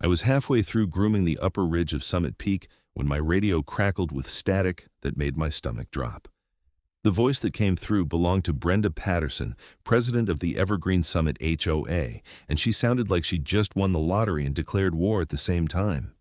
I was halfway through grooming the upper ridge of Summit Peak when my radio crackled with static that made my stomach drop. The voice that came through belonged to Brenda Patterson, president of the Evergreen Summit HOA, and she sounded like she'd just won the lottery and declared war at the same time.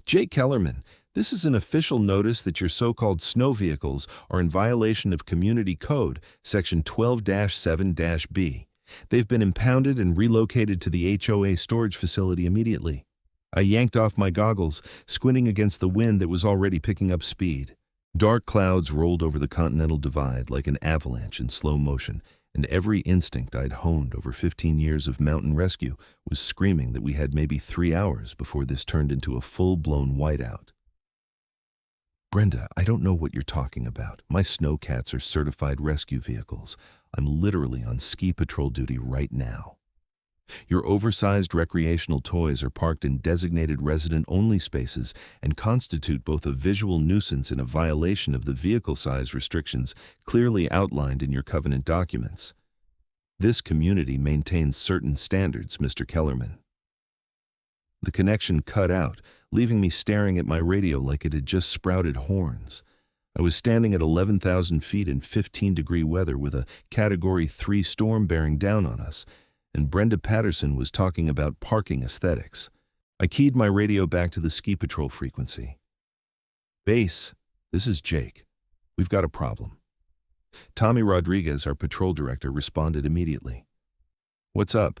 Jake Kellerman, this is an official notice that your so-called snow vehicles are in violation of Community Code, Section 12-7-B. They've been impounded and relocated to the HOA storage facility immediately. I yanked off my goggles, squinting against the wind that was already picking up speed. Dark clouds rolled over the Continental Divide like an avalanche in slow motion, and every instinct I'd honed over 15 years of mountain rescue was screaming that we had maybe 3 hours before this turned into a full-blown whiteout. Brenda, I don't know what you're talking about. My snowcats are certified rescue vehicles. I'm literally on ski patrol duty right now. Your oversized recreational toys are parked in designated resident-only spaces and constitute both a visual nuisance and a violation of the vehicle size restrictions clearly outlined in your covenant documents. This community maintains certain standards, Mr. Kellerman. The connection cut out, leaving me staring at my radio like it had just sprouted horns. I was standing at 11,000 feet in 15-degree weather with a Category 3 storm bearing down on us, and Brenda Patterson was talking about parking aesthetics. I keyed my radio back to the ski patrol frequency. Base, this is Jake. We've got a problem. Tommy Rodriguez, our patrol director, responded immediately. What's up?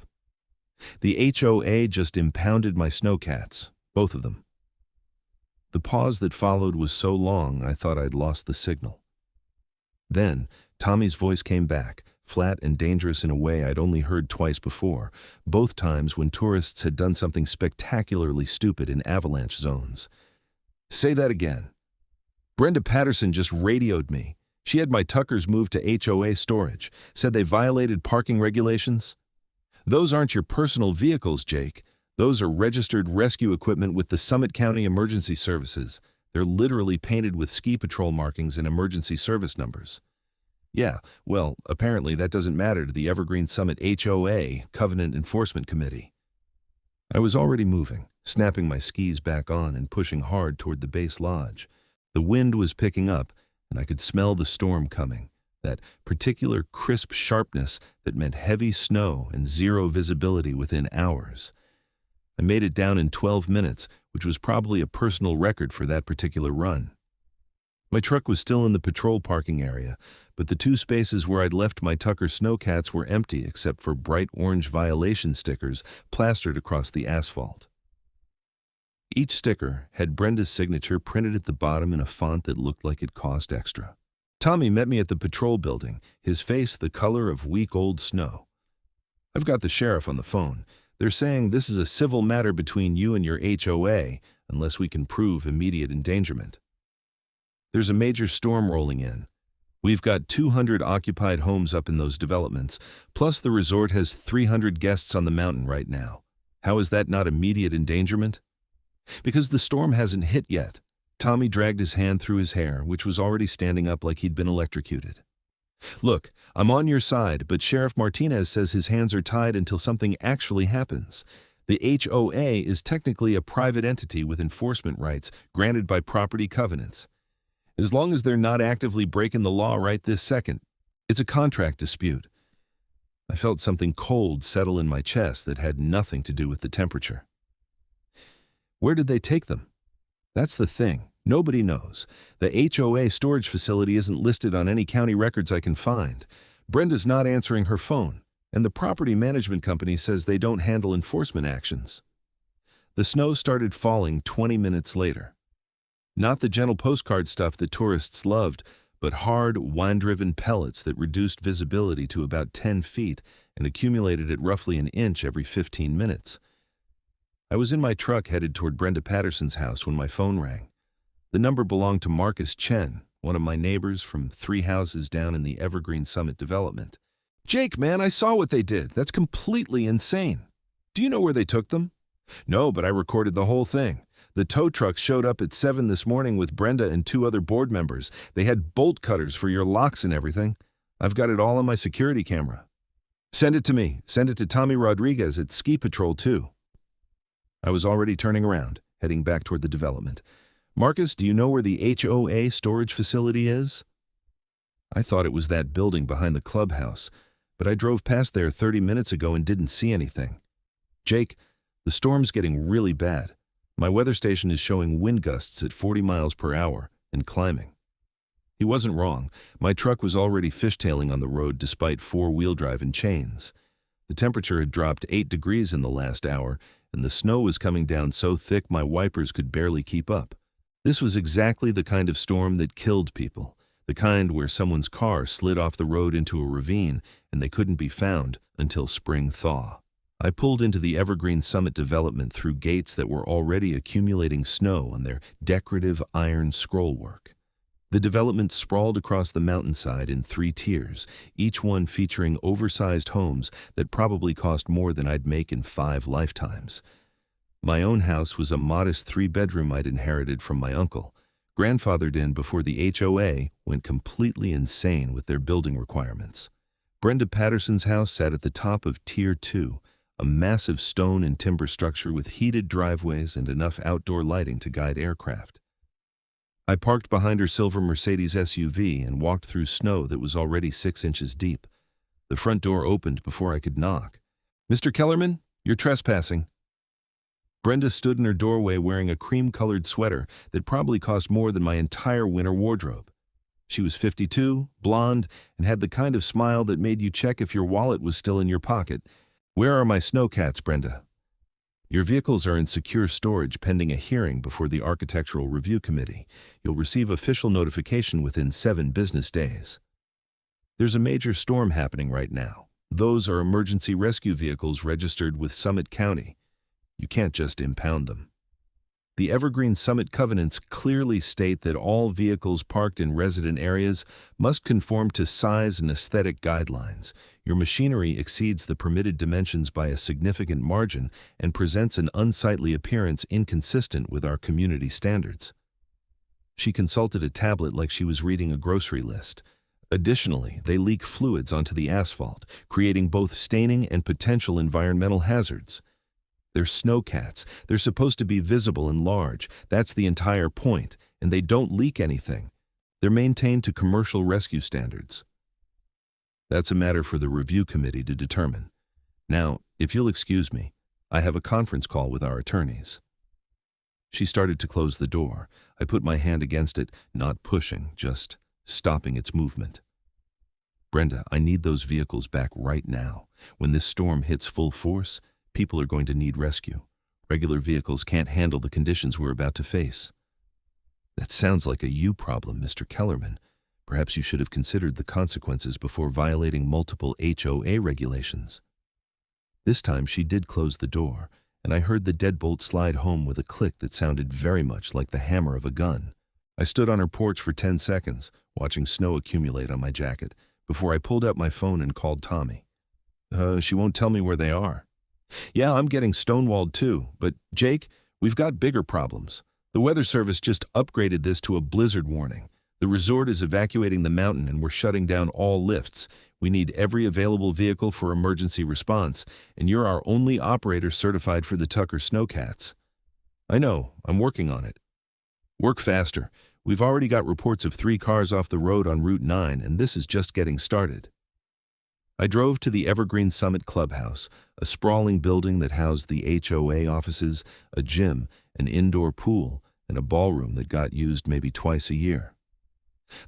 The HOA just impounded my snowcats, both of them. The pause that followed was so long I thought I'd lost the signal. Then, Tommy's voice came back, flat and dangerous in a way I'd only heard twice before, both times when tourists had done something spectacularly stupid in avalanche zones. Say that again. Brenda Patterson just radioed me. She had my Tuckers moved to HOA storage, said they violated parking regulations. Those aren't your personal vehicles, Jake. Those are registered rescue equipment with the Summit County Emergency Services. They're literally painted with ski patrol markings and emergency service numbers. Yeah, well, apparently that doesn't matter to the Evergreen Summit HOA Covenant Enforcement Committee. I was already moving, snapping my skis back on and pushing hard toward the base lodge. The wind was picking up, and I could smell the storm coming, that particular crisp sharpness that meant heavy snow and zero visibility within hours. I made it down in 12 minutes, which was probably a personal record for that particular run. My truck was still in the patrol parking area, but the 2 spaces where I'd left my Tucker snowcats were empty except for bright orange violation stickers plastered across the asphalt. Each sticker had Brenda's signature printed at the bottom in a font that looked like it cost extra. Tommy met me at the patrol building, his face the color of week-old snow. I've got the sheriff on the phone. They're saying this is a civil matter between you and your HOA unless we can prove immediate endangerment. There's a major storm rolling in. We've got 200 occupied homes up in those developments, plus the resort has 300 guests on the mountain right now. How is that not immediate endangerment? Because the storm hasn't hit yet. Tommy dragged his hand through his hair, which was already standing up like he'd been electrocuted. Look, I'm on your side, but Sheriff Martinez says his hands are tied until something actually happens. The HOA is technically a private entity with enforcement rights granted by property covenants. As long as they're not actively breaking the law right this second, it's a contract dispute. I felt something cold settle in my chest that had nothing to do with the temperature. Where did they take them? That's the thing. Nobody knows. The HOA storage facility isn't listed on any county records I can find. Brenda's not answering her phone, and the property management company says they don't handle enforcement actions. The snow started falling 20 minutes later. Not the gentle postcard stuff that tourists loved, but hard, wind-driven pellets that reduced visibility to about 10 feet and accumulated at roughly an inch every 15 minutes. I was in my truck headed toward Brenda Patterson's house when my phone rang. The number belonged to Marcus Chen, one of my neighbors from 3 houses down in the Evergreen Summit development. Jake, man, I saw what they did. That's completely insane. Do you know where they took them? No, but I recorded the whole thing. The tow truck showed up at 7 this morning with Brenda and 2 other board members. They had bolt cutters for your locks and everything. I've got it all on my security camera. Send it to me. Send it to Tommy Rodriguez at Ski Patrol too. I was already turning around, heading back toward the development. Marcus, do you know where the HOA storage facility is? I thought it was that building behind the clubhouse, but I drove past there 30 minutes ago and didn't see anything. Jake, the storm's getting really bad. My weather station is showing wind gusts at 40 miles per hour and climbing. He wasn't wrong. My truck was already fishtailing on the road despite four-wheel drive and chains. The temperature had dropped 8 degrees in the last hour, and the snow was coming down so thick my wipers could barely keep up. This was exactly the kind of storm that killed people, the kind where someone's car slid off the road into a ravine and they couldn't be found until spring thaw. I pulled into the Evergreen Summit development through gates that were already accumulating snow on their decorative iron scrollwork. The development sprawled across the mountainside in 3 tiers, each one featuring oversized homes that probably cost more than I'd make in 5 lifetimes. My own house was a modest 3-bedroom I'd inherited from my uncle, grandfathered in before the HOA went completely insane with their building requirements. Brenda Patterson's house sat at the top of Tier 2, a massive stone and timber structure with heated driveways and enough outdoor lighting to guide aircraft. I parked behind her silver Mercedes SUV and walked through snow that was already 6 inches deep. The front door opened before I could knock. "Mr. Kellerman, you're trespassing." Brenda stood in her doorway wearing a cream-colored sweater that probably cost more than my entire winter wardrobe. She was 52, blonde, and had the kind of smile that made you check if your wallet was still in your pocket. "Where are my snowcats, Brenda?" "Your vehicles are in secure storage pending a hearing before the Architectural Review Committee. You'll receive official notification within 7 business days." "There's a major storm happening right now. Those are emergency rescue vehicles registered with Summit County. You can't just impound them." The Evergreen Summit covenants clearly state that all vehicles parked in resident areas must conform to size and aesthetic guidelines. Your machinery exceeds the permitted dimensions by a significant margin and presents an unsightly appearance inconsistent with our community standards. She consulted a tablet like she was reading a grocery list. Additionally, they leak fluids onto the asphalt, creating both staining and potential environmental hazards. They're snowcats. They're supposed to be visible and large. That's the entire point, and they don't leak anything. They're maintained to commercial rescue standards. That's a matter for the review committee to determine. Now, if you'll excuse me, I have a conference call with our attorneys. She started to close the door. I put my hand against it, not pushing, just stopping its movement. "Brenda, I need those vehicles back right now. When this storm hits full force, people are going to need rescue. Regular vehicles can't handle the conditions we're about to face." "That sounds like a you problem, Mr. Kellerman. Perhaps you should have considered the consequences before violating multiple HOA regulations." This time she did close the door, and I heard the deadbolt slide home with a click that sounded very much like the hammer of a gun. I stood on her porch for 10 seconds, watching snow accumulate on my jacket, before I pulled out my phone and called Tommy. She won't tell me where they are." "Yeah, I'm getting stonewalled too, but Jake, we've got bigger problems. The Weather Service just upgraded this to a blizzard warning. The resort is evacuating the mountain and we're shutting down all lifts. We need every available vehicle for emergency response, and you're our only operator certified for the Tucker Snowcats." "I know, I'm working on it." "Work faster. We've already got reports of 3 cars off the road on Route 9, and this is just getting started." I drove to the Evergreen Summit Clubhouse, a sprawling building that housed the HOA offices, a gym, an indoor pool, and a ballroom that got used maybe twice a year.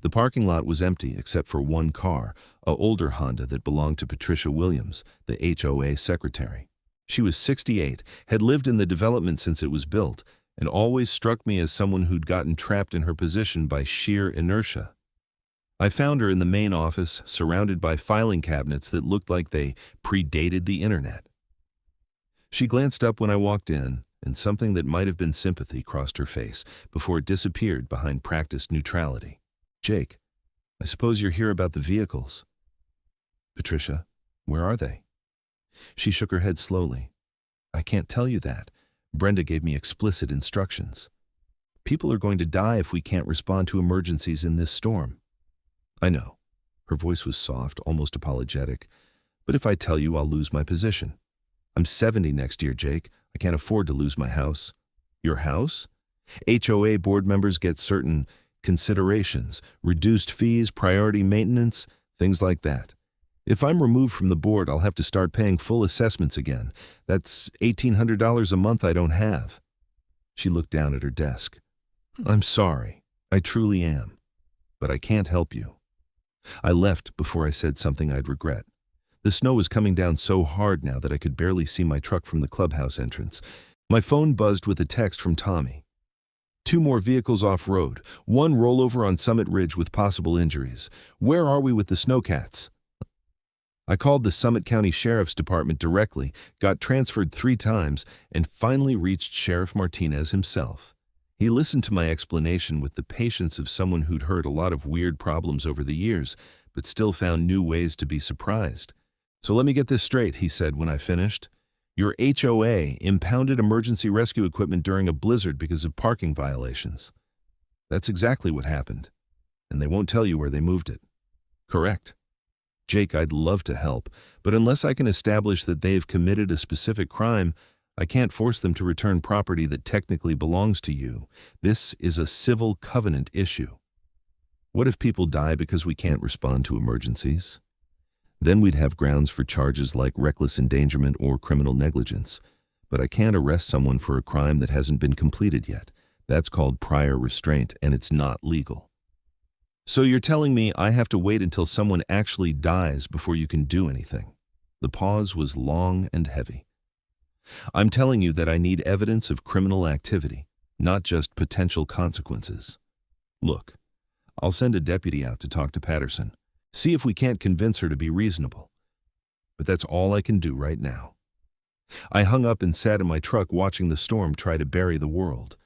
The parking lot was empty except for 1 car, an older Honda that belonged to Patricia Williams, the HOA secretary. She was 68, had lived in the development since it was built, and always struck me as someone who'd gotten trapped in her position by sheer inertia. I found her in the main office, surrounded by filing cabinets that looked like they predated the internet. She glanced up when I walked in, and something that might have been sympathy crossed her face before it disappeared behind practiced neutrality. "Jake, I suppose you're here about the vehicles." "Patricia, where are they?" She shook her head slowly. "I can't tell you that. Brenda gave me explicit instructions. People are going to die if we can't respond to emergencies in this storm." "I know." Her voice was soft, almost apologetic. "But if I tell you, I'll lose my position." I'm 70 next year, Jake. I can't afford to lose my house. Your house? HOA board members get certain considerations, reduced fees, priority maintenance, things like that. If I'm removed from the board, I'll have to start paying full assessments again. That's $1,800 a month I don't have. She looked down at her desk. I'm sorry. I truly am. But I can't help you. I left before I said something I'd regret. The snow was coming down so hard now that I could barely see my truck from the clubhouse entrance. My phone buzzed with a text from Tommy. 2 more vehicles off-road, 1 rollover on Summit Ridge with possible injuries. Where are we with the snowcats? I called the Summit County Sheriff's Department directly, got transferred 3 times, and finally reached Sheriff Martinez himself. He listened to my explanation with the patience of someone who'd heard a lot of weird problems over the years, but still found new ways to be surprised. So let me get this straight, he said when I finished. Your HOA impounded emergency rescue equipment during a blizzard because of parking violations. That's exactly what happened, and they won't tell you where they moved it. Correct. Jake, I'd love to help, but unless I can establish that they have committed a specific crime, I can't force them to return property that technically belongs to you. This is a civil covenant issue. What if people die because we can't respond to emergencies? Then we'd have grounds for charges like reckless endangerment or criminal negligence. But I can't arrest someone for a crime that hasn't been completed yet. That's called prior restraint, and it's not legal. So you're telling me I have to wait until someone actually dies before you can do anything? The pause was long and heavy. I'm telling you that I need evidence of criminal activity, not just potential consequences. Look, I'll send a deputy out to talk to Patterson. See if we can't convince her to be reasonable. But that's all I can do right now. I hung up and sat in my truck watching the storm try to bury the world.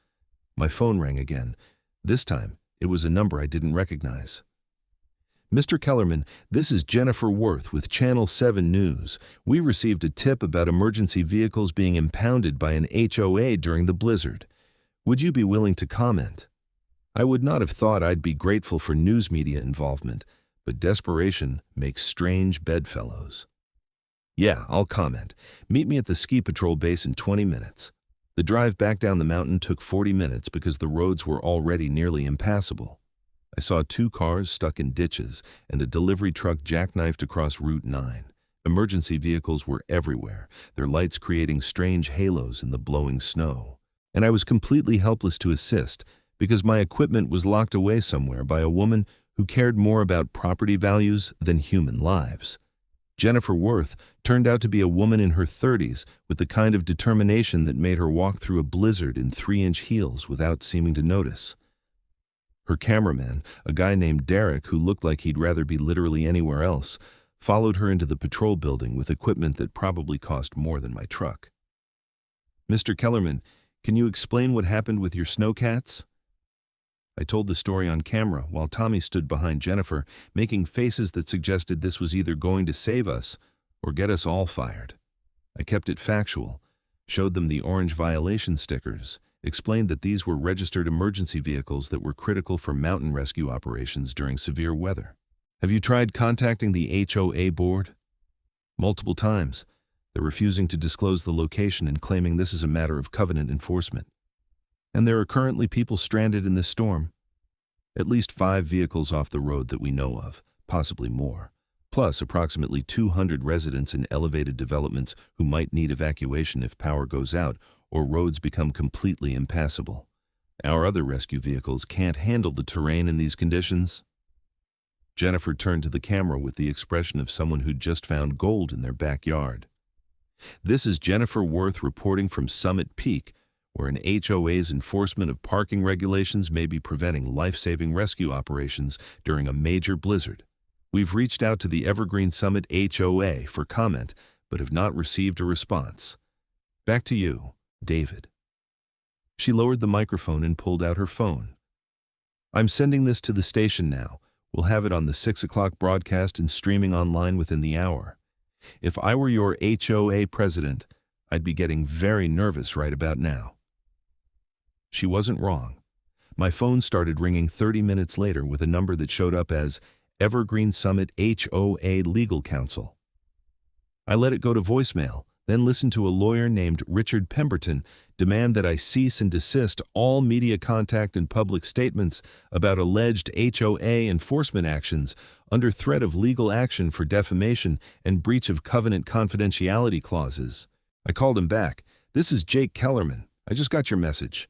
My phone rang again. This time, it was a number I didn't recognize. Mr. Kellerman, this is Jennifer Worth with Channel 7 News. We received a tip about emergency vehicles being impounded by an HOA during the blizzard. Would you be willing to comment? I would not have thought I'd be grateful for news media involvement, but desperation makes strange bedfellows. Yeah, I'll comment. Meet me at the ski patrol base in 20 minutes. The drive back down the mountain took 40 minutes because the roads were already nearly impassable. I saw 2 cars stuck in ditches and a delivery truck jackknifed across Route 9. Emergency vehicles were everywhere, their lights creating strange halos in the blowing snow. And I was completely helpless to assist because my equipment was locked away somewhere by a woman who cared more about property values than human lives. Jennifer Worth turned out to be a woman in her 30s with the kind of determination that made her walk through a blizzard in 3-inch heels without seeming to notice. Her cameraman, a guy named Derek who looked like he'd rather be literally anywhere else, followed her into the patrol building with equipment that probably cost more than my truck. Mr. Kellerman, can you explain what happened with your snowcats? I told the story on camera while Tommy stood behind Jennifer, making faces that suggested this was either going to save us or get us all fired. I kept it factual, showed them the orange violation stickers, explained that these were registered emergency vehicles that were critical for mountain rescue operations during severe weather. Have you tried contacting the HOA board? Multiple times. They're refusing to disclose the location and claiming this is a matter of covenant enforcement. And there are currently people stranded in this storm. At least 5 vehicles off the road that we know of, possibly more, plus approximately 200 residents in elevated developments who might need evacuation if power goes out or roads become completely impassable. Our other rescue vehicles can't handle the terrain in these conditions. Jennifer turned to the camera with the expression of someone who'd just found gold in their backyard. This is Jennifer Worth reporting from Summit Peak, where an HOA's enforcement of parking regulations may be preventing life-saving rescue operations during a major blizzard. We've reached out to the Evergreen Summit HOA for comment, but have not received a response. Back to you, David. She lowered the microphone and pulled out her phone. I'm sending this to the station now. We'll have it on the 6 o'clock broadcast and streaming online within the hour. If I were your HOA president, I'd be getting very nervous right about now. She wasn't wrong. My phone started ringing 30 minutes later with a number that showed up as Evergreen Summit HOA Legal Counsel. I let it go to voicemail, Then listen to a lawyer named Richard Pemberton demand that I cease and desist all media contact and public statements about alleged HOA enforcement actions under threat of legal action for defamation and breach of covenant confidentiality clauses. I called him back. "This is Jake Kellerman. I just got your message.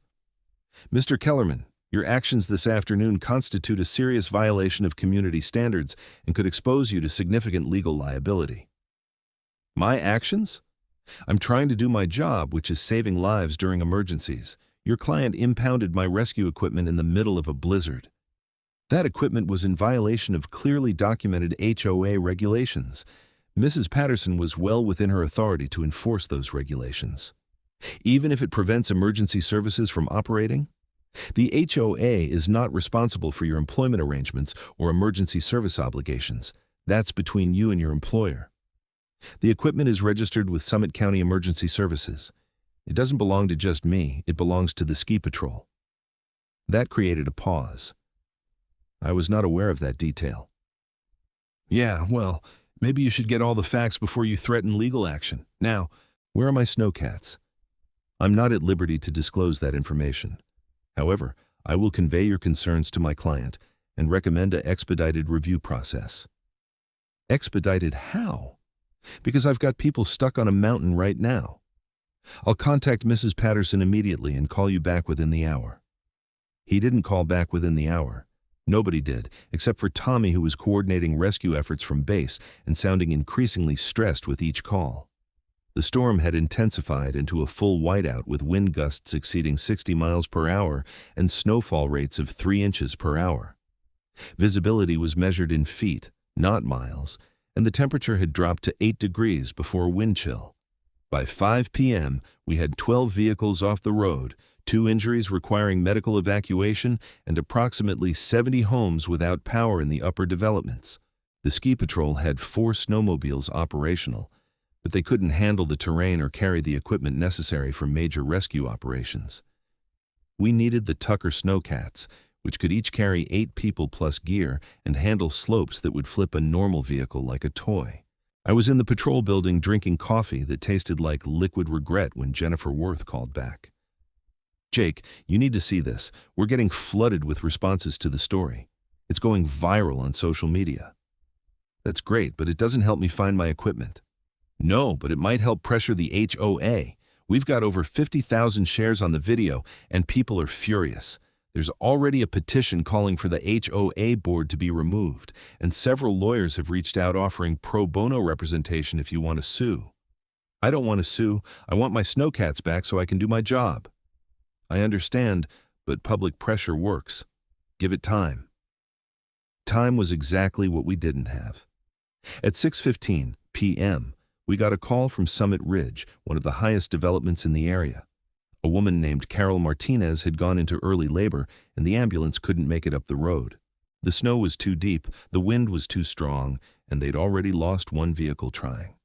Mr. Kellerman, your actions this afternoon constitute a serious violation of community standards and could expose you to significant legal liability." My actions? I'm trying to do my job, which is saving lives during emergencies. Your client impounded my rescue equipment in the middle of a blizzard. That equipment was in violation of clearly documented HOA regulations. Mrs. Patterson was well within her authority to enforce those regulations. Even if it prevents emergency services from operating, the HOA is not responsible for your employment arrangements or emergency service obligations. That's between you and your employer. The equipment is registered with Summit County Emergency Services. It doesn't belong to just me, it belongs to the ski patrol. That created a pause. I was not aware of that detail. Yeah, well, maybe you should get all the facts before you threaten legal action. Now, where are my snowcats? I'm not at liberty to disclose that information. However, I will convey your concerns to my client and recommend an expedited review process. Expedited how? Because I've got people stuck on a mountain right now. I'll contact Mrs. Patterson immediately and call you back within the hour. He didn't call back within the hour. Nobody did, except for Tommy, who was coordinating rescue efforts from base and sounding increasingly stressed with each call. The storm had intensified into a full whiteout with wind gusts exceeding 60 miles per hour and snowfall rates of 3 inches per hour. Visibility was measured in feet, not miles, and the temperature had dropped to 8 degrees before wind chill. By 5 p.m., we had 12 vehicles off the road, 2 injuries requiring medical evacuation, and approximately 70 homes without power in the upper developments. The ski patrol had 4 snowmobiles operational, but they couldn't handle the terrain or carry the equipment necessary for major rescue operations. We needed the Tucker Snowcats, which could each carry 8 people plus gear and handle slopes that would flip a normal vehicle like a toy. I was in the patrol building drinking coffee that tasted like liquid regret when Jennifer Worth called back. "Jake, you need to see this. We're getting flooded with responses to the story. It's going viral on social media." "That's great, but it doesn't help me find my equipment." "No, but it might help pressure the HOA. We've got over 50,000 shares on the video, and people are furious. There's already a petition calling for the HOA board to be removed, and several lawyers have reached out offering pro bono representation if you want to sue." "I don't want to sue. I want my snowcats back so I can do my job." "I understand, but public pressure works. Give it time." Time was exactly what we didn't have. At 6:15 p.m., we got a call from Summit Ridge, one of the highest developments in the area. A woman named Carol Martinez had gone into early labor, and the ambulance couldn't make it up the road. The snow was too deep, the wind was too strong, and they'd already lost 1 vehicle trying.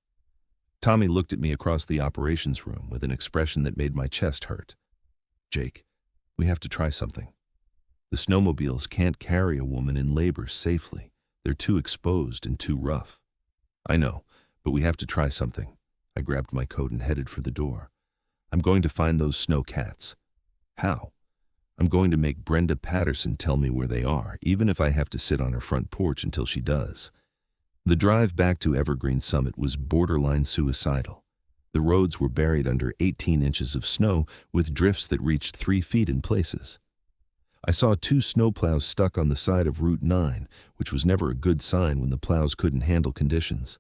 Tommy looked at me across the operations room with an expression that made my chest hurt. "Jake, we have to try something. The snowmobiles can't carry a woman in labor safely. They're too exposed and too rough." "I know, but we have to try something." I grabbed my coat and headed for the door. "I'm going to find those snowcats." "How?" "I'm going to make Brenda Patterson tell me where they are, even if I have to sit on her front porch until she does." The drive back to Evergreen Summit was borderline suicidal. The roads were buried under 18 inches of snow with drifts that reached 3 feet in places. I saw 2 snowplows stuck on the side of Route 9, which was never a good sign when the plows couldn't handle conditions.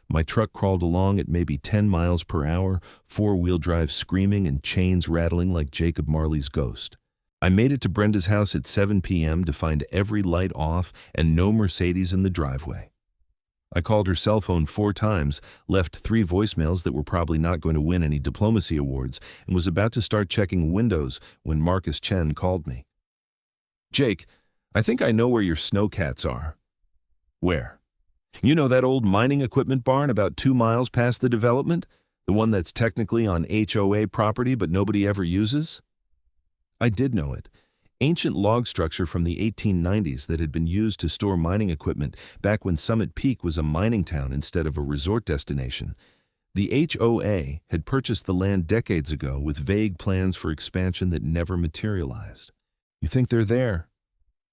My truck crawled along at maybe 10 miles per hour, 4-wheel drive screaming and chains rattling like Jacob Marley's ghost. I made it to Brenda's house at 7 p.m. to find every light off and no Mercedes in the driveway. I called her cell phone 4 times, left 3 voicemails that were probably not going to win any diplomacy awards, and was about to start checking windows when Marcus Chen called me. "Jake, I think I know where your snowcats are." "Where?" "You know that old mining equipment barn about 2 miles past the development? The one that's technically on HOA property but nobody ever uses?" I did know it. Ancient log structure from the 1890s that had been used to store mining equipment back when Summit Peak was a mining town instead of a resort destination. The HOA had purchased the land decades ago with vague plans for expansion that never materialized. You think they're there?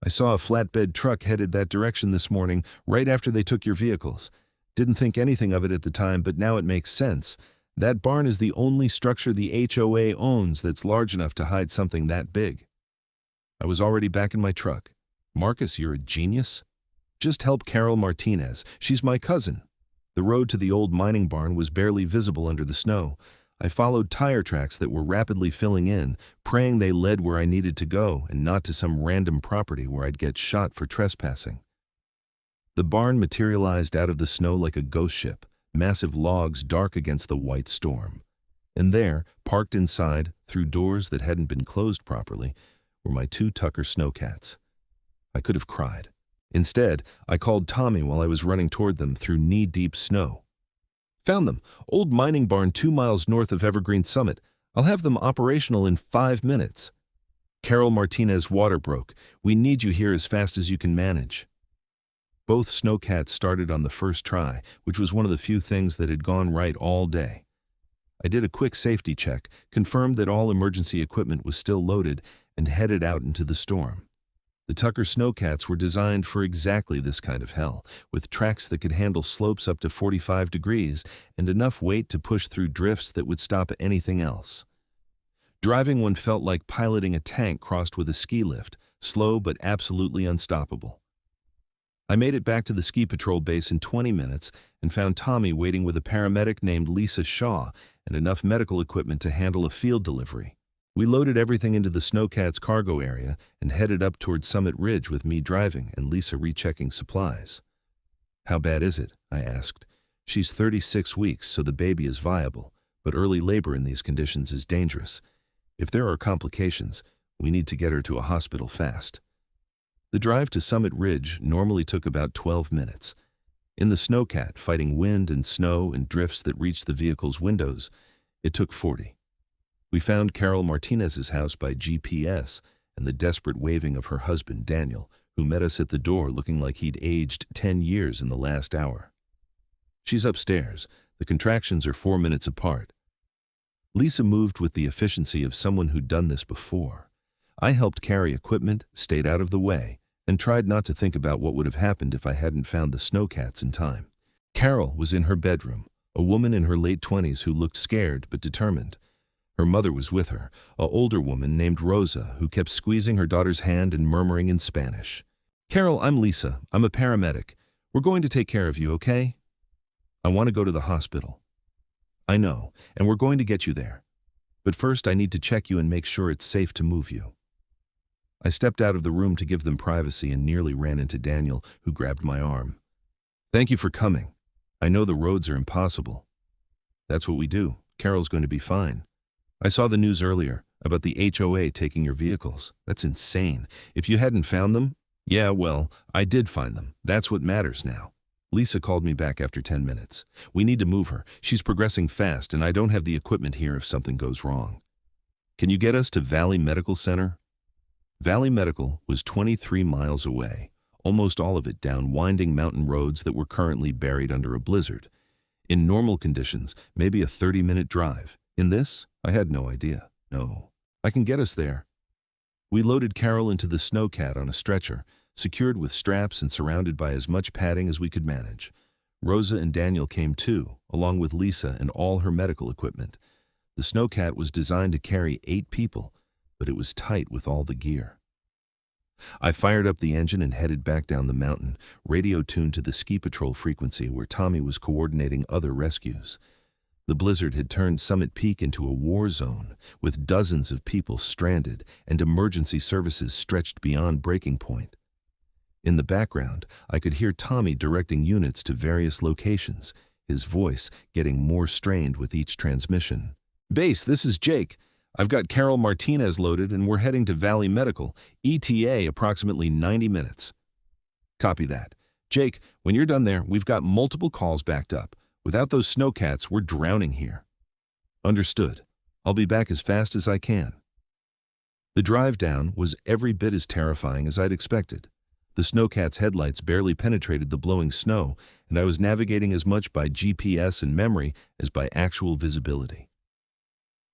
I saw a flatbed truck headed that direction this morning, right after they took your vehicles. Didn't think anything of it at the time, but now it makes sense. That barn is the only structure the HOA owns that's large enough to hide something that big. I was already back in my truck. Marcus, you're a genius. Just help Carol Martinez. She's my cousin. The road to the old mining barn was barely visible under the snow. I followed tire tracks that were rapidly filling in, praying they led where I needed to go and not to some random property where I'd get shot for trespassing. The barn materialized out of the snow like a ghost ship, massive logs dark against the white storm. And there, parked inside, through doors that hadn't been closed properly, were my 2 Tucker snowcats. I could have cried. Instead, I called Tommy while I was running toward them through knee-deep snow. Found them. Old mining barn 2 miles north of Evergreen Summit. I'll have them operational in 5 minutes. Carol Martinez, water broke. We need you here as fast as you can manage. Both snowcats started on the first try, which was one of the few things that had gone right all day. I did a quick safety check, confirmed that all emergency equipment was still loaded, and headed out into the storm. The Tucker snowcats were designed for exactly this kind of hell, with tracks that could handle slopes up to 45 degrees and enough weight to push through drifts that would stop anything else. Driving one felt like piloting a tank crossed with a ski lift, slow but absolutely unstoppable. I made it back to the ski patrol base in 20 minutes and found Tommy waiting with a paramedic named Lisa Shaw and enough medical equipment to handle a field delivery. We loaded everything into the snowcats' cargo area and headed up toward Summit Ridge with me driving and Lisa rechecking supplies. How bad is it? I asked. She's 36 weeks, so the baby is viable, but early labor in these conditions is dangerous. If there are complications, we need to get her to a hospital fast. The drive to Summit Ridge normally took about 12 minutes. In the snowcat, fighting wind and snow and drifts that reached the vehicle's windows, it took 40. We found Carol Martinez's house by GPS and the desperate waving of her husband, Daniel, who met us at the door looking like he'd aged 10 years in the last hour. She's upstairs. The contractions are 4 minutes apart. Lisa moved with the efficiency of someone who'd done this before. I helped carry equipment, stayed out of the way, and tried not to think about what would have happened if I hadn't found the snowcats in time. Carol was in her bedroom, a woman in her late 20s who looked scared but determined. Her mother was with her, an older woman named Rosa, who kept squeezing her daughter's hand and murmuring in Spanish. "Carol, I'm Lisa. I'm a paramedic. We're going to take care of you, okay? I want to go to the hospital." "I know, and we're going to get you there. But first I need to check you and make sure it's safe to move you." I stepped out of the room to give them privacy and nearly ran into Daniel, who grabbed my arm. "Thank you for coming. I know the roads are impossible." "That's what we do. Carol's going to be fine. I saw the news earlier about the HOA taking your vehicles. That's insane. If you hadn't found them..." "Yeah, well, I did find them. That's what matters now." Lisa called me back after 10 minutes. "We need to move her. She's progressing fast, and I don't have the equipment here if something goes wrong." "Can you get us to Valley Medical Center?" Valley Medical was 23 miles away, almost all of it down winding mountain roads that were currently buried under a blizzard. In normal conditions, maybe a 30-minute drive. In this, I had no idea. "No, I can get us there." We loaded Carol into the snowcat on a stretcher, secured with straps and surrounded by as much padding as we could manage. Rosa and Daniel came too, along with Lisa and all her medical equipment. The snowcat was designed to carry 8 people, but it was tight with all the gear. I fired up the engine and headed back down the mountain, radio tuned to the ski patrol frequency where Tommy was coordinating other rescues. The blizzard had turned Summit Peak into a war zone, with dozens of people stranded and emergency services stretched beyond breaking point. In the background, I could hear Tommy directing units to various locations, his voice getting more strained with each transmission. "Base, this is Jake. I've got Carol Martinez loaded and we're heading to Valley Medical, ETA approximately 90 minutes. "Copy that. Jake, when you're done there, we've got multiple calls backed up. Without those snowcats, we're drowning here." "Understood. I'll be back as fast as I can." The drive down was every bit as terrifying as I'd expected. The snowcat's headlights barely penetrated the blowing snow, and I was navigating as much by GPS and memory as by actual visibility.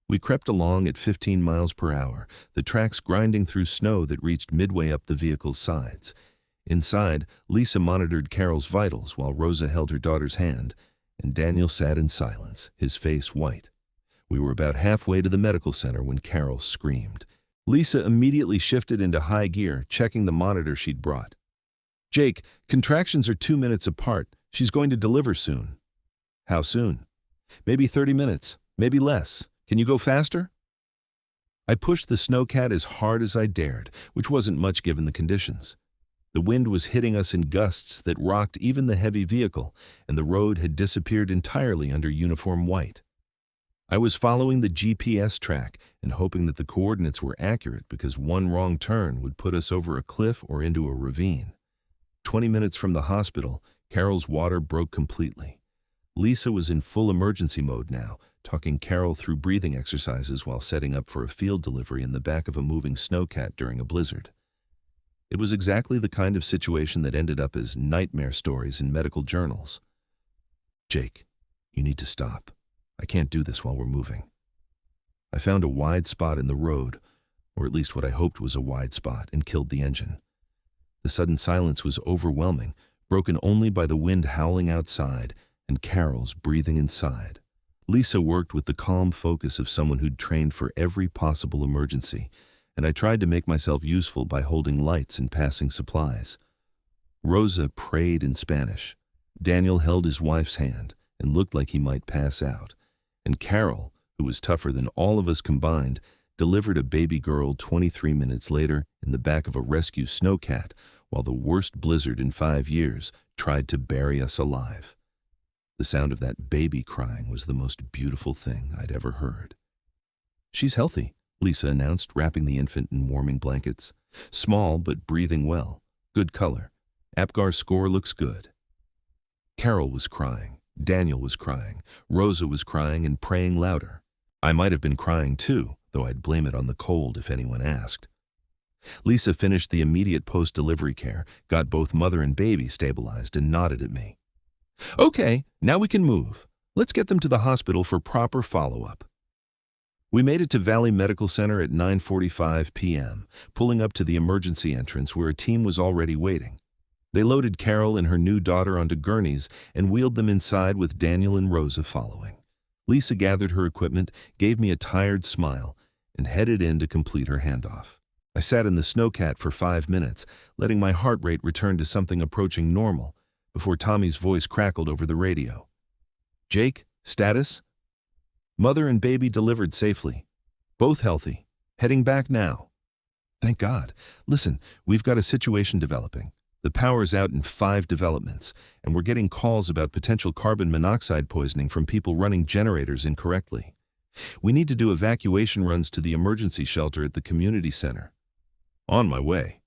We crept along at 15 miles per hour, the tracks grinding through snow that reached midway up the vehicle's sides. Inside, Lisa monitored Carol's vitals while Rosa held her daughter's hand, and Daniel sat in silence, his face white. We were about halfway to the medical center when Carol screamed. Lisa immediately shifted into high gear, checking the monitor she'd brought. "Jake, contractions are 2 minutes apart. She's going to deliver soon." "How soon?" "Maybe 30 minutes, maybe less. Can you go faster?" I pushed the snowcat as hard as I dared, which wasn't much given the conditions. The wind was hitting us in gusts that rocked even the heavy vehicle, and the road had disappeared entirely under uniform white. I was following the GPS track and hoping that the coordinates were accurate because one wrong turn would put us over a cliff or into a ravine. 20 minutes from the hospital, Carol's water broke completely. Lisa was in full emergency mode now, talking Carol through breathing exercises while setting up for a field delivery in the back of a moving snowcat during a blizzard. It was exactly the kind of situation that ended up as nightmare stories in medical journals. "Jake, you need to stop. I can't do this while we're moving." I found a wide spot in the road, or at least what I hoped was a wide spot, and killed the engine. The sudden silence was overwhelming, broken only by the wind howling outside and Carol's breathing inside. Lisa worked with the calm focus of someone who'd trained for every possible emergency, and I tried to make myself useful by holding lights and passing supplies. Rosa prayed in Spanish. Daniel held his wife's hand and looked like he might pass out. And Carol, who was tougher than all of us combined, delivered a baby girl 23 minutes later in the back of a rescue snowcat while the worst blizzard in 5 years tried to bury us alive. The sound of that baby crying was the most beautiful thing I'd ever heard. "She's healthy," Lisa announced, wrapping the infant in warming blankets. "Small, but breathing well. Good color. Apgar's score looks good." Carol was crying. Daniel was crying. Rosa was crying and praying louder. I might have been crying too, though I'd blame it on the cold if anyone asked. Lisa finished the immediate post-delivery care, got both mother and baby stabilized, and nodded at me. "Okay, now we can move. Let's get them to the hospital for proper follow-up." We made it to Valley Medical Center at 9:45 p.m., pulling up to the emergency entrance where a team was already waiting. They loaded Carol and her new daughter onto gurneys and wheeled them inside with Daniel and Rosa following. Lisa gathered her equipment, gave me a tired smile, and headed in to complete her handoff. I sat in the snowcat for 5 minutes, letting my heart rate return to something approaching normal, before Tommy's voice crackled over the radio. "Jake, status?" "Mother and baby delivered safely. Both healthy. Heading back now." "Thank God. Listen, we've got a situation developing. The power's out in 5 developments, and we're getting calls about potential carbon monoxide poisoning from people running generators incorrectly. We need to do evacuation runs to the emergency shelter at the community center." "On my way."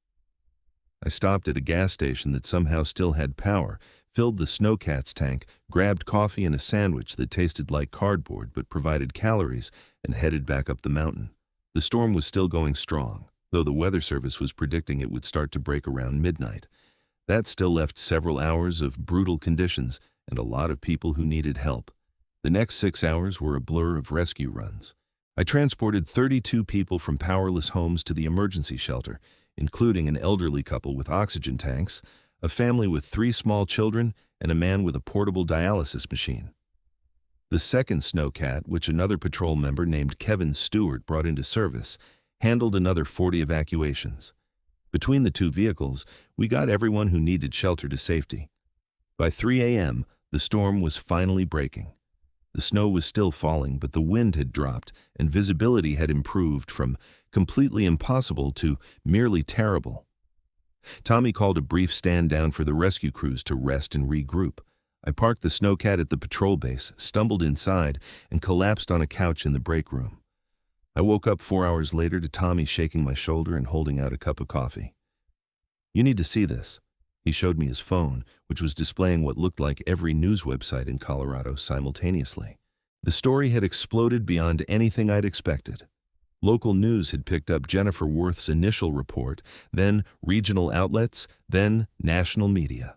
I stopped at a gas station that somehow still had power, filled the snowcat's tank, grabbed coffee and a sandwich that tasted like cardboard but provided calories, and headed back up the mountain. The storm was still going strong, though the weather service was predicting it would start to break around midnight. That still left several hours of brutal conditions and a lot of people who needed help. The next 6 hours were a blur of rescue runs. I transported 32 people from powerless homes to the emergency shelter, including an elderly couple with oxygen tanks, a family with 3 small children, and a man with a portable dialysis machine. The second snowcat, which another patrol member named Kevin Stewart brought into service, handled another 40 evacuations. Between the 2 vehicles, we got everyone who needed shelter to safety. By 3 a.m., the storm was finally breaking. The snow was still falling, but the wind had dropped, and visibility had improved from completely impossible to merely terrible. Tommy called a brief stand down for the rescue crews to rest and regroup. I parked the snowcat at the patrol base, stumbled inside, and collapsed on a couch in the break room. I woke up 4 hours later to Tommy shaking my shoulder and holding out a cup of coffee. "You need to see this." He showed me his phone, which was displaying what looked like every news website in Colorado simultaneously. The story had exploded beyond anything I'd expected. Local news had picked up Jennifer Worth's initial report, then regional outlets, then national media.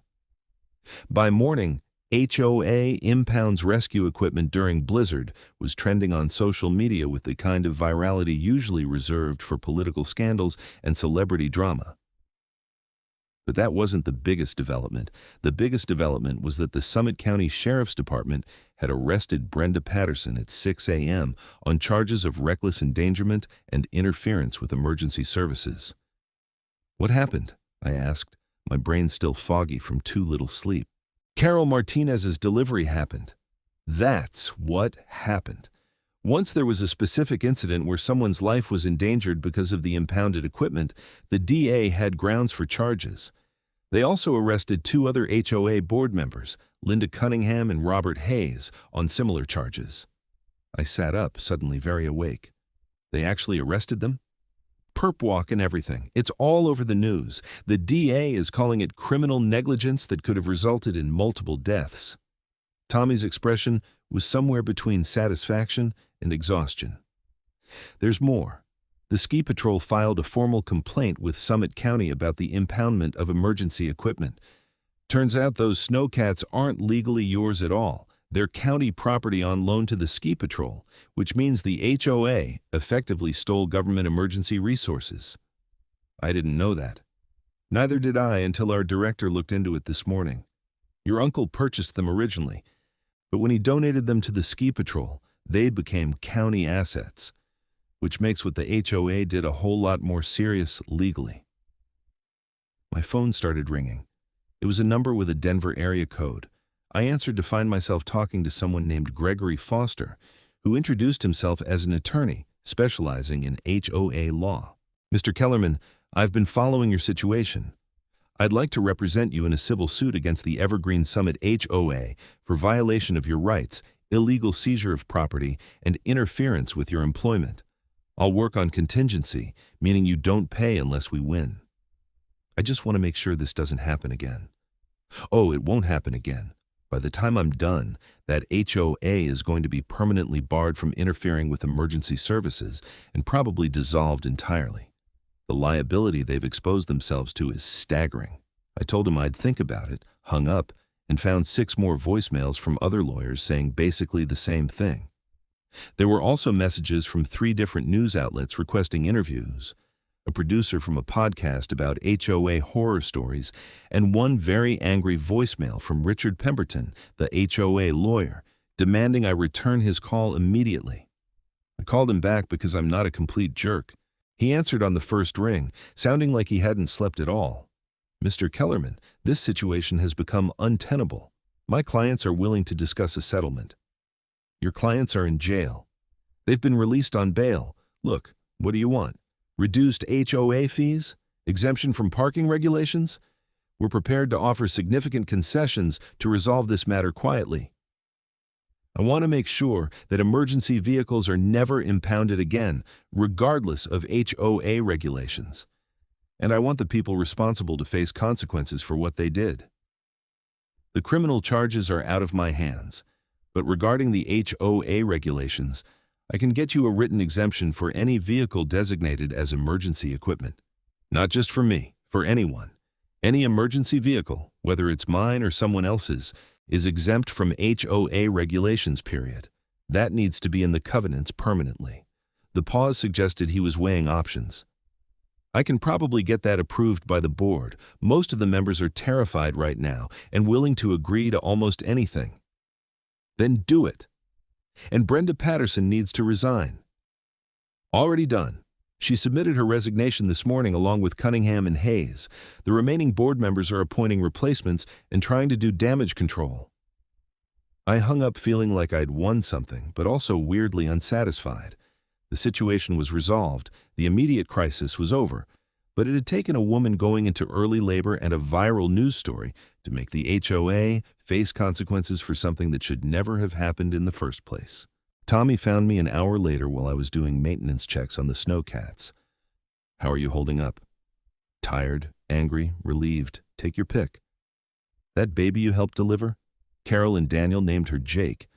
By morning, HOA impounds rescue equipment during blizzard was trending on social media with the kind of virality usually reserved for political scandals and celebrity drama. But that wasn't the biggest development. The biggest development was that the Summit County Sheriff's Department had arrested Brenda Patterson at 6 a.m. on charges of reckless endangerment and interference with emergency services. "What happened?" I asked, my brain still foggy from too little sleep. "Carol Martinez's delivery happened." That's what happened. Once there was a specific incident where someone's life was endangered because of the impounded equipment, the DA had grounds for charges. They also arrested 2 other HOA board members, Linda Cunningham and Robert Hayes, on similar charges. I sat up, suddenly very awake. They actually arrested them? Perp walk and everything. It's all over the news. The DA is calling it criminal negligence that could have resulted in multiple deaths. Tommy's expression was somewhere between satisfaction and exhaustion. There's more. The ski patrol filed a formal complaint with Summit County about the impoundment of emergency equipment. Turns out those snowcats aren't legally yours at all. They're county property on loan to the ski patrol, which means the HOA effectively stole government emergency resources. I didn't know that. Neither did I until our director looked into it this morning. Your uncle purchased them originally, but when he donated them to the ski patrol, they became county assets, which makes what the HOA did a whole lot more serious legally. My phone started ringing. It was a number with a Denver area code. I answered to find myself talking to someone named Gregory Foster, who introduced himself as an attorney specializing in HOA law. "Mr. Kellerman, I've been following your situation. I'd like to represent you in a civil suit against the Evergreen Summit HOA for violation of your rights, illegal seizure of property, and interference with your employment. I'll work on contingency, meaning you don't pay unless we win. I just want to make sure this doesn't happen again." "Oh, it won't happen again. By the time I'm done, that HOA is going to be permanently barred from interfering with emergency services and probably dissolved entirely. The liability they've exposed themselves to is staggering." I told him I'd think about it, hung up, and found 6 more voicemails from other lawyers saying basically the same thing. There were also messages from 3 different news outlets requesting interviews, a producer from a podcast about HOA horror stories, and 1 very angry voicemail from Richard Pemberton, the HOA lawyer, demanding I return his call immediately. I called him back because I'm not a complete jerk. He answered on the first ring, sounding like he hadn't slept at all. "Mr. Kellerman, this situation has become untenable. My clients are willing to discuss a settlement." "Your clients are in jail. They've been released on bail. Look, what do you want? Reduced HOA fees? Exemption from parking regulations? We're prepared to offer significant concessions to resolve this matter quietly. I want to make sure that emergency vehicles are never impounded again, regardless of HOA regulations. And I want the people responsible to face consequences for what they did. The criminal charges are out of my hands, but regarding the HOA regulations, I can get you a written exemption for any vehicle designated as emergency equipment. Not just for me, for anyone. Any emergency vehicle, whether it's mine or someone else's, is exempt from HOA regulations, period. That needs to be in the covenants permanently." The pause suggested he was weighing options. "I can probably get that approved by the board. Most of the members are terrified right now and willing to agree to almost anything." "Then do it. And Brenda Patterson needs to resign." "Already done. She submitted her resignation this morning along with Cunningham and Hayes. The remaining board members are appointing replacements and trying to do damage control." I hung up feeling like I'd won something, but also weirdly unsatisfied. The situation was resolved, the immediate crisis was over, but it had taken a woman going into early labor and a viral news story to make the HOA face consequences for something that should never have happened in the first place. Tommy found me an hour later while I was doing maintenance checks on the snowcats. "How are you holding up?" "Tired, angry, relieved. Take your pick." "That baby you helped deliver?" Carol and Daniel named her Jake.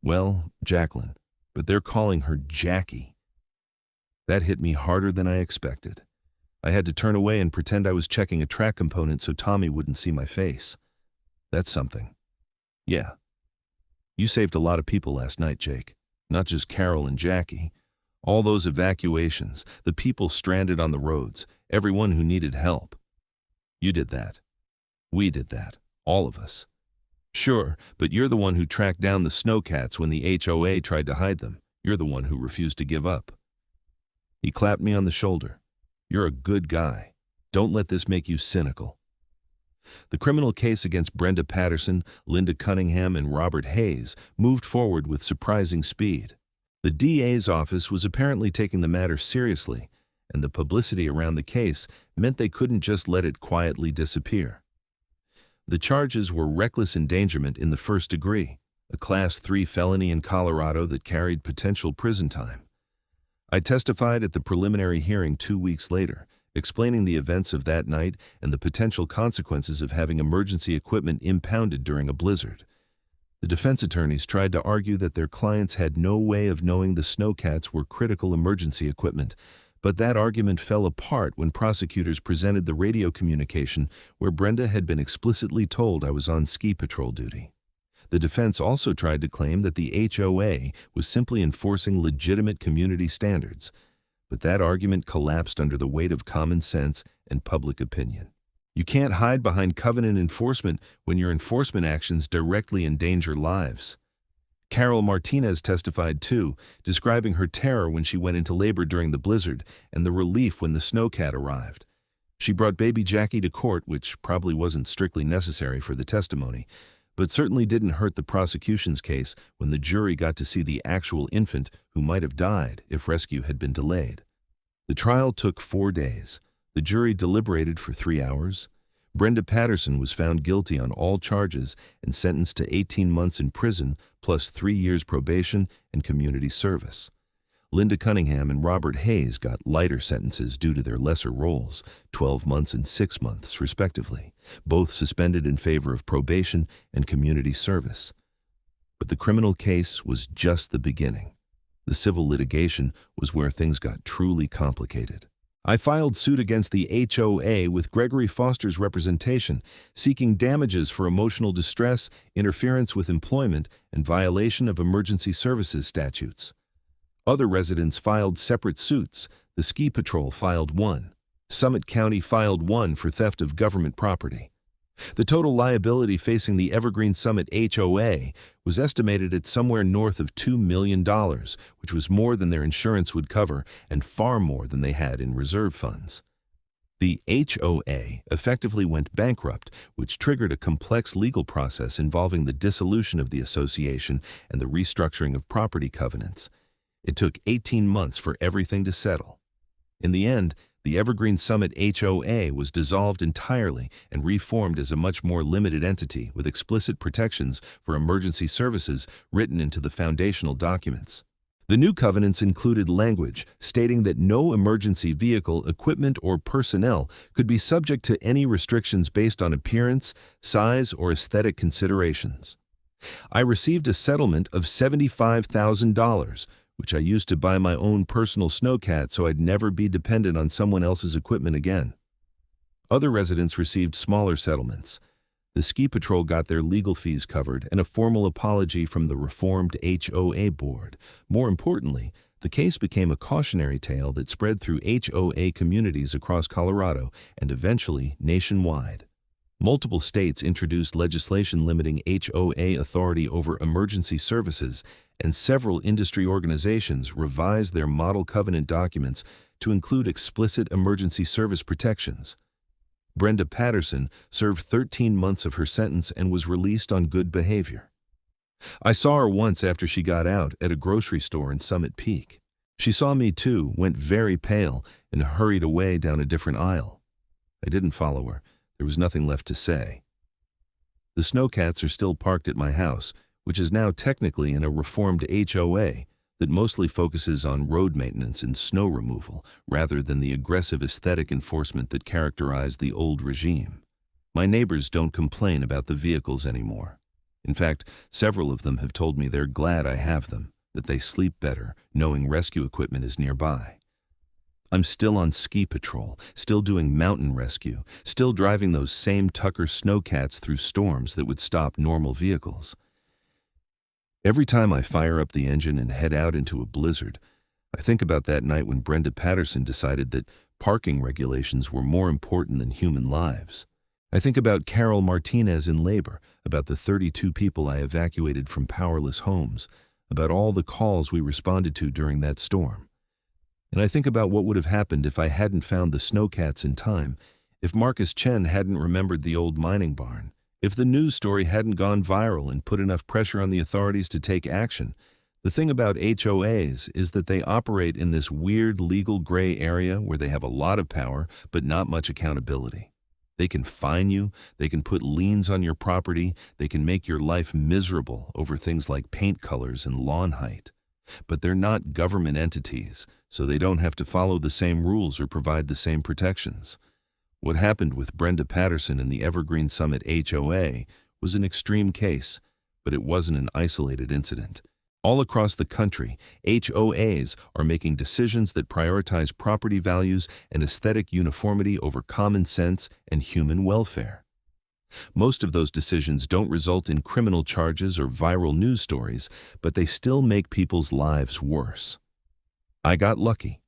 "Well, Jacqueline, but they're calling her Jackie." That hit me harder than I expected. I had to turn away and pretend I was checking a track component so Tommy wouldn't see my face. That's something. Yeah. You saved a lot of people last night, Jake. Not just Carol and Jackie. All those evacuations, the people stranded on the roads, everyone who needed help. You did that. We did that. All of us. Sure, but you're the one who tracked down the snowcats when the HOA tried to hide them. You're the one who refused to give up. He clapped me on the shoulder. You're a good guy. Don't let this make you cynical. The criminal case against Brenda Patterson, Linda Cunningham, and Robert Hayes moved forward with surprising speed. The DA's office was apparently taking the matter seriously, and the publicity around the case meant they couldn't just let it quietly disappear. The charges were reckless endangerment in the first degree, a Class 3 felony in Colorado that carried potential prison time. I testified at the preliminary hearing 2 weeks later, explaining the events of that night and the potential consequences of having emergency equipment impounded during a blizzard. The defense attorneys tried to argue that their clients had no way of knowing the snowcats were critical emergency equipment, but that argument fell apart when prosecutors presented the radio communication where Brenda had been explicitly told I was on ski patrol duty. The defense also tried to claim that the HOA was simply enforcing legitimate community standards, but that argument collapsed under the weight of common sense and public opinion. You can't hide behind covenant enforcement when your enforcement actions directly endanger lives. Carol Martinez testified too, describing her terror when she went into labor during the blizzard and the relief when the snowcat arrived. She brought baby Jackie to court, which probably wasn't strictly necessary for the testimony, but certainly didn't hurt the prosecution's case when the jury got to see the actual infant who might have died if rescue had been delayed. The trial took 4 days. The jury deliberated for 3 hours. Brenda Patterson was found guilty on all charges and sentenced to 18 months in prison plus 3 years probation and community service. Linda Cunningham and Robert Hayes got lighter sentences due to their lesser roles, 12 months and 6 months respectively, both suspended in favor of probation and community service. But the criminal case was just the beginning. The civil litigation was where things got truly complicated. I filed suit against the HOA with Gregory Foster's representation, seeking damages for emotional distress, interference with employment, and violation of emergency services statutes. Other residents filed separate suits. The Ski Patrol filed one. Summit County filed one for theft of government property. The total liability facing the Evergreen Summit HOA was estimated at somewhere north of $2 million, which was more than their insurance would cover and far more than they had in reserve funds. The HOA effectively went bankrupt, which triggered a complex legal process involving the dissolution of the association and the restructuring of property covenants. It took 18 months for everything to settle. In the end, the Evergreen Summit HOA was dissolved entirely and reformed as a much more limited entity with explicit protections for emergency services written into the foundational documents. The new covenants included language stating that no emergency vehicle, equipment, or personnel could be subject to any restrictions based on appearance, size, or aesthetic considerations. I received a settlement of $75,000, which I used to buy my own personal snowcat so I'd never be dependent on someone else's equipment again. Other residents received smaller settlements. The Ski Patrol got their legal fees covered and a formal apology from the reformed HOA board. More importantly, the case became a cautionary tale that spread through HOA communities across Colorado and eventually nationwide. Multiple states introduced legislation limiting HOA authority over emergency services, and several industry organizations revised their model covenant documents to include explicit emergency service protections. Brenda Patterson served 13 months of her sentence and was released on good behavior. I saw her once after she got out at a grocery store in Summit Peak. She saw me too, went very pale, and hurried away down a different aisle. I didn't follow her. There was nothing left to say. The snowcats are still parked at my house, which is now technically in a reformed HOA that mostly focuses on road maintenance and snow removal rather than the aggressive aesthetic enforcement that characterized the old regime. My neighbors don't complain about the vehicles anymore. In fact, several of them have told me they're glad I have them, that they sleep better knowing rescue equipment is nearby. I'm still on ski patrol, still doing mountain rescue, still driving those same Tucker snowcats through storms that would stop normal vehicles. Every time I fire up the engine and head out into a blizzard, I think about that night when Brenda Patterson decided that parking regulations were more important than human lives. I think about Carol Martinez in labor, about the 32 people I evacuated from powerless homes, about all the calls we responded to during that storm. And I think about what would have happened if I hadn't found the snowcats in time, if Marcus Chen hadn't remembered the old mining barn, if the news story hadn't gone viral and put enough pressure on the authorities to take action. The thing about HOAs is that they operate in this weird legal gray area where they have a lot of power but not much accountability. They can fine you, they can put liens on your property, they can make your life miserable over things like paint colors and lawn height. But they're not government entities, so they don't have to follow the same rules or provide the same protections. What happened with Brenda Patterson in the Evergreen Summit HOA was an extreme case, but it wasn't an isolated incident. All across the country, HOAs are making decisions that prioritize property values and aesthetic uniformity over common sense and human welfare. Most of those decisions don't result in criminal charges or viral news stories, but they still make people's lives worse. I got lucky.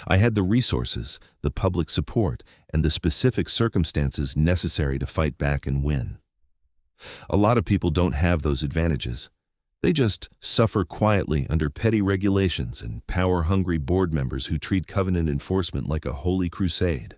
I had the resources, the public support, and the specific circumstances necessary to fight back and win. A lot of people don't have those advantages. They just suffer quietly under petty regulations and power-hungry board members who treat covenant enforcement like a holy crusade.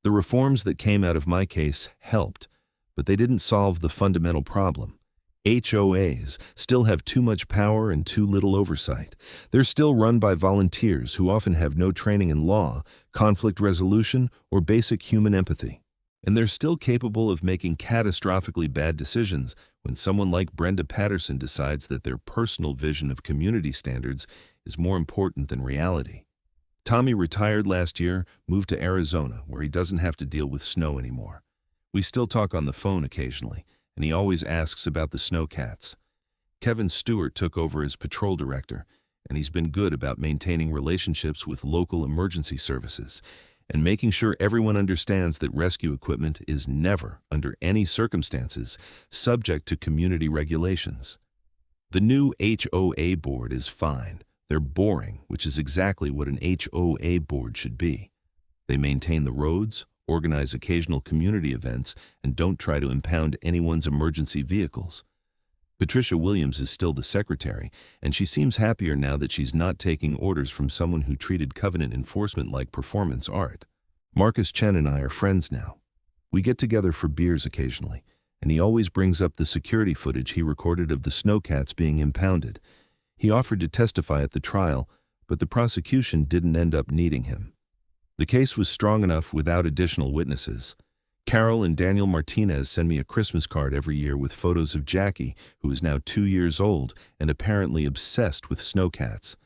The reforms that came out of my case helped, but they didn't solve the fundamental problem. HOAs still have too much power and too little oversight. They're still run by volunteers who often have no training in law, conflict resolution, or basic human empathy. And they're still capable of making catastrophically bad decisions when someone like Brenda Patterson decides that their personal vision of community standards is more important than reality. Tommy retired last year, moved to Arizona, where he doesn't have to deal with snow anymore. We still talk on the phone occasionally, and he always asks about the snowcats. Kevin Stewart took over as patrol director, and he's been good about maintaining relationships with local emergency services and making sure everyone understands that rescue equipment is never, under any circumstances, subject to community regulations. The new HOA board is fine. They're boring, which is exactly what an HOA board should be. They maintain the roads, organize occasional community events, and don't try to impound anyone's emergency vehicles. Patricia Williams is still the secretary, and she seems happier now that she's not taking orders from someone who treated covenant enforcement like performance art. Marcus Chen and I are friends now. We get together for beers occasionally, and he always brings up the security footage he recorded of the snowcats being impounded. He offered to testify at the trial, but the prosecution didn't end up needing him. The case was strong enough without additional witnesses. Carol and Daniel Martinez send me a Christmas card every year with photos of Jackie, who is now 2 years old and apparently obsessed with snowcats.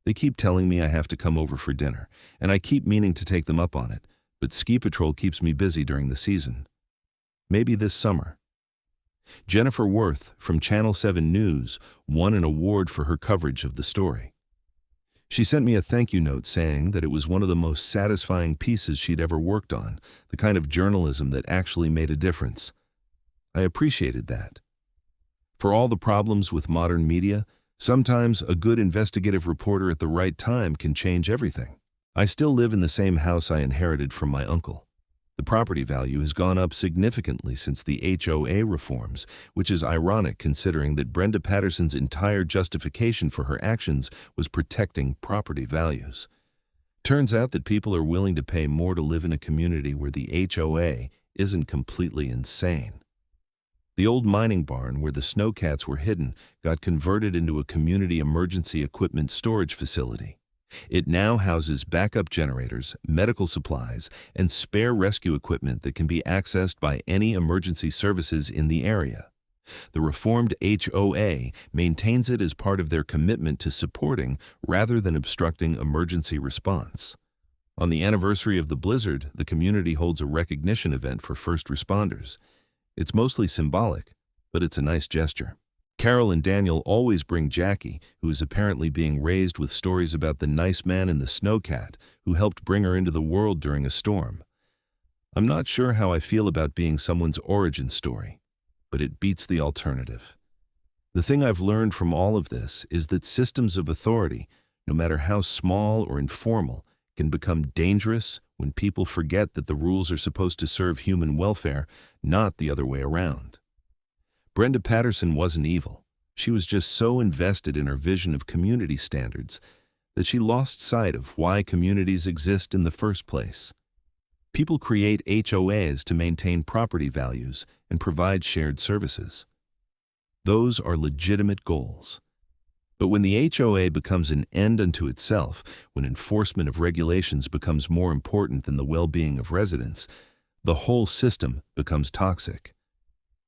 They keep telling me I have to come over for dinner, and I keep meaning to take them up on it, but ski patrol keeps me busy during the season. Maybe this summer. Jennifer Worth from Channel 7 News won an award for her coverage of the story. She sent me a thank you note saying that it was one of the most satisfying pieces she'd ever worked on, the kind of journalism that actually made a difference. I appreciated that. For all the problems with modern media, sometimes a good investigative reporter at the right time can change everything. I still live in the same house I inherited from my uncle. The property value has gone up significantly since the HOA reforms, which is ironic considering that Brenda Patterson's entire justification for her actions was protecting property values. Turns out that people are willing to pay more to live in a community where the HOA isn't completely insane. The old mining barn where the snowcats were hidden got converted into a community emergency equipment storage facility. It now houses backup generators, medical supplies, and spare rescue equipment that can be accessed by any emergency services in the area. The reformed HOA maintains it as part of their commitment to supporting rather than obstructing emergency response. On the anniversary of the blizzard, the community holds a recognition event for first responders. It's mostly symbolic, but it's a nice gesture. Carol and Daniel always bring Jackie, who is apparently being raised with stories about the nice man and the snowcat who helped bring her into the world during a storm. I'm not sure how I feel about being someone's origin story, but it beats the alternative. The thing I've learned from all of this is that systems of authority, no matter how small or informal, can become dangerous when people forget that the rules are supposed to serve human welfare, not the other way around. Brenda Patterson wasn't evil. She was just so invested in her vision of community standards that she lost sight of why communities exist in the first place. People create HOAs to maintain property values and provide shared services. Those are legitimate goals. But when the HOA becomes an end unto itself, when enforcement of regulations becomes more important than the well-being of residents, the whole system becomes toxic.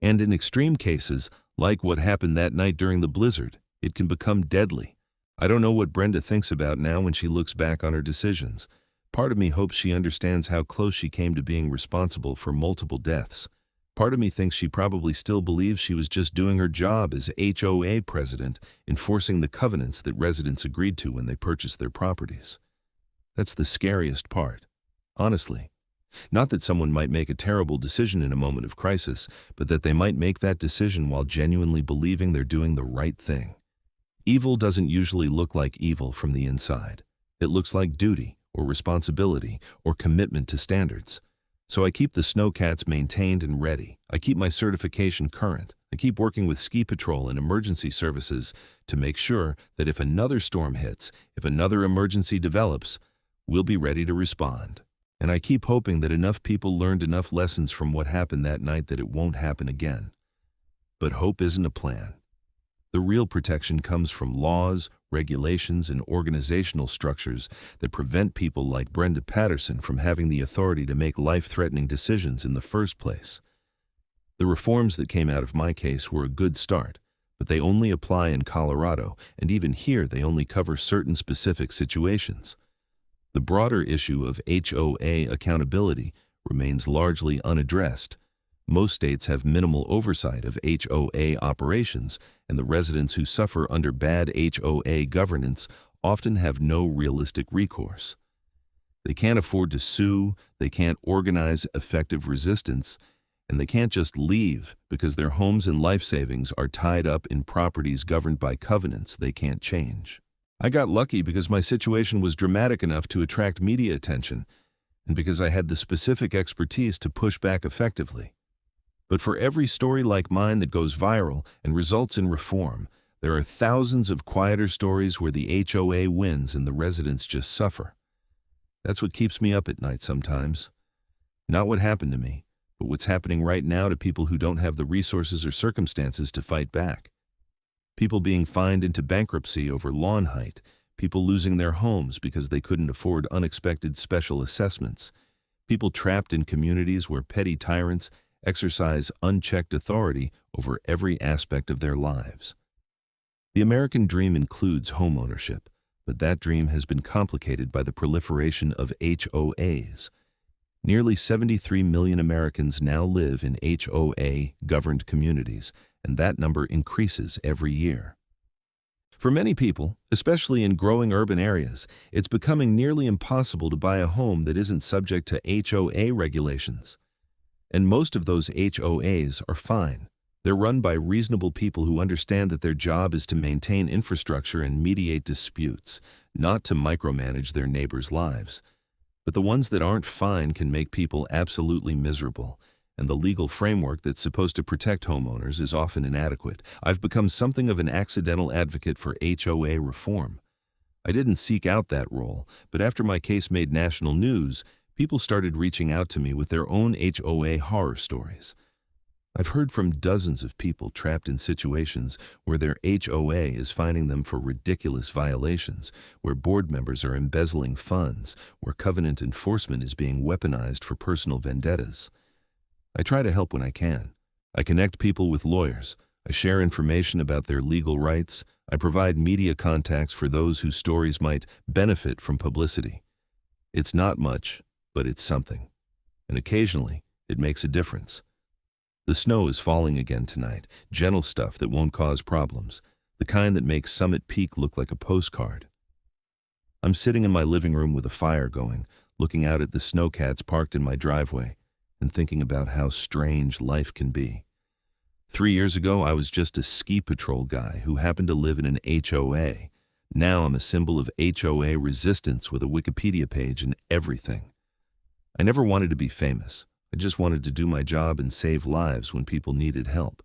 And in extreme cases, like what happened that night during the blizzard, it can become deadly. I don't know what Brenda thinks about now when she looks back on her decisions. Part of me hopes she understands how close she came to being responsible for multiple deaths. Part of me thinks she probably still believes she was just doing her job as HOA president, enforcing the covenants that residents agreed to when they purchased their properties. That's the scariest part, honestly. Not that someone might make a terrible decision in a moment of crisis, but that they might make that decision while genuinely believing they're doing the right thing. Evil doesn't usually look like evil from the inside. It looks like duty, or responsibility, or commitment to standards. So I keep the snowcats maintained and ready. I keep my certification current. I keep working with ski patrol and emergency services to make sure that if another storm hits, if another emergency develops, we'll be ready to respond. And I keep hoping that enough people learned enough lessons from what happened that night that it won't happen again. But hope isn't a plan. The real protection comes from laws, regulations, and organizational structures that prevent people like Brenda Patterson from having the authority to make life-threatening decisions in the first place. The reforms that came out of my case were a good start, but they only apply in Colorado, and even here they only cover certain specific situations. The broader issue of HOA accountability remains largely unaddressed. Most states have minimal oversight of HOA operations, and the residents who suffer under bad HOA governance often have no realistic recourse. They can't afford to sue, they can't organize effective resistance, and they can't just leave because their homes and life savings are tied up in properties governed by covenants they can't change. I got lucky because my situation was dramatic enough to attract media attention, and because I had the specific expertise to push back effectively. But for every story like mine that goes viral and results in reform, there are thousands of quieter stories where the HOA wins and the residents just suffer. That's what keeps me up at night sometimes. Not what happened to me, but what's happening right now to people who don't have the resources or circumstances to fight back. People being fined into bankruptcy over lawn height, people losing their homes because they couldn't afford unexpected special assessments, people trapped in communities where petty tyrants exercise unchecked authority over every aspect of their lives. The American dream includes homeownership, but that dream has been complicated by the proliferation of HOAs. Nearly 73 million Americans now live in HOA-governed communities, and that number increases every year. For many people, especially in growing urban areas, it's becoming nearly impossible to buy a home that isn't subject to HOA regulations. And most of those HOAs are fine. They're run by reasonable people who understand that their job is to maintain infrastructure and mediate disputes, not to micromanage their neighbors' lives. But the ones that aren't fine can make people absolutely miserable, and the legal framework that's supposed to protect homeowners is often inadequate. I've become something of an accidental advocate for HOA reform. I didn't seek out that role, but after my case made national news, people started reaching out to me with their own HOA horror stories. I've heard from dozens of people trapped in situations where their HOA is fining them for ridiculous violations, where board members are embezzling funds, where covenant enforcement is being weaponized for personal vendettas. I try to help when I can. I connect people with lawyers. I share information about their legal rights. I provide media contacts for those whose stories might benefit from publicity. It's not much, but it's something. And occasionally, it makes a difference. The snow is falling again tonight, gentle stuff that won't cause problems, the kind that makes Summit Peak look like a postcard. I'm sitting in my living room with a fire going, looking out at the snowcats parked in my driveway, and thinking about how strange life can be. 3 years ago, I was just a ski patrol guy who happened to live in an HOA. Now I'm a symbol of HOA resistance with a Wikipedia page and everything. I never wanted to be famous. I just wanted to do my job and save lives when people needed help.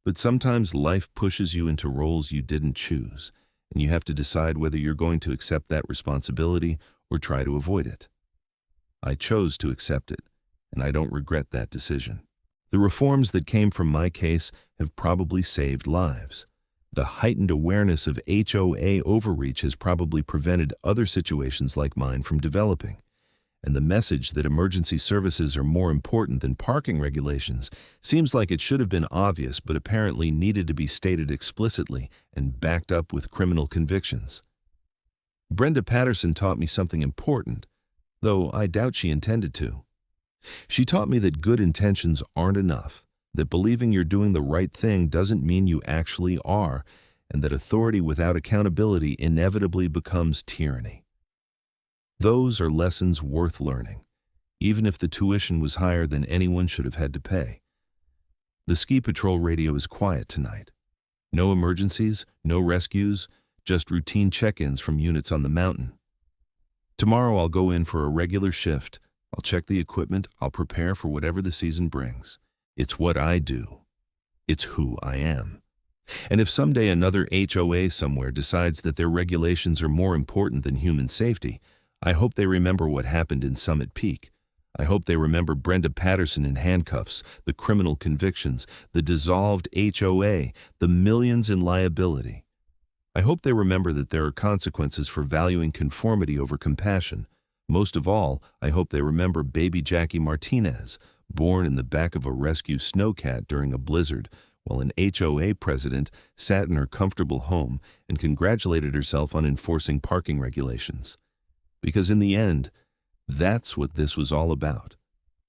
But sometimes life pushes you into roles you didn't choose, and you have to decide whether you're going to accept that responsibility or try to avoid it. I chose to accept it, and I don't regret that decision. The reforms that came from my case have probably saved lives. The heightened awareness of HOA overreach has probably prevented other situations like mine from developing. And the message that emergency services are more important than parking regulations seems like it should have been obvious but apparently needed to be stated explicitly and backed up with criminal convictions. Brenda Patterson taught me something important, though I doubt she intended to. She taught me that good intentions aren't enough, that believing you're doing the right thing doesn't mean you actually are, and that authority without accountability inevitably becomes tyranny. Those are lessons worth learning, even if the tuition was higher than anyone should have had to pay. The ski patrol radio is quiet tonight. No emergencies, no rescues, just routine check-ins from units on the mountain. Tomorrow I'll go in for a regular shift. I'll check the equipment. I'll prepare for whatever the season brings. It's what I do. It's who I am. And if someday another HOA somewhere decides that their regulations are more important than human safety, I hope they remember what happened in Summit Peak. I hope they remember Brenda Patterson in handcuffs, the criminal convictions, the dissolved HOA, the millions in liability. I hope they remember that there are consequences for valuing conformity over compassion. Most of all, I hope they remember baby Jackie Martinez, born in the back of a rescue snowcat during a blizzard, while an HOA president sat in her comfortable home and congratulated herself on enforcing parking regulations. Because in the end, that's what this was all about.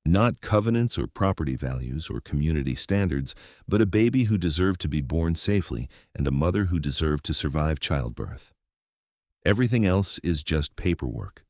Not covenants or property values or community standards, but a baby who deserved to be born safely and a mother who deserved to survive childbirth. Everything else is just paperwork.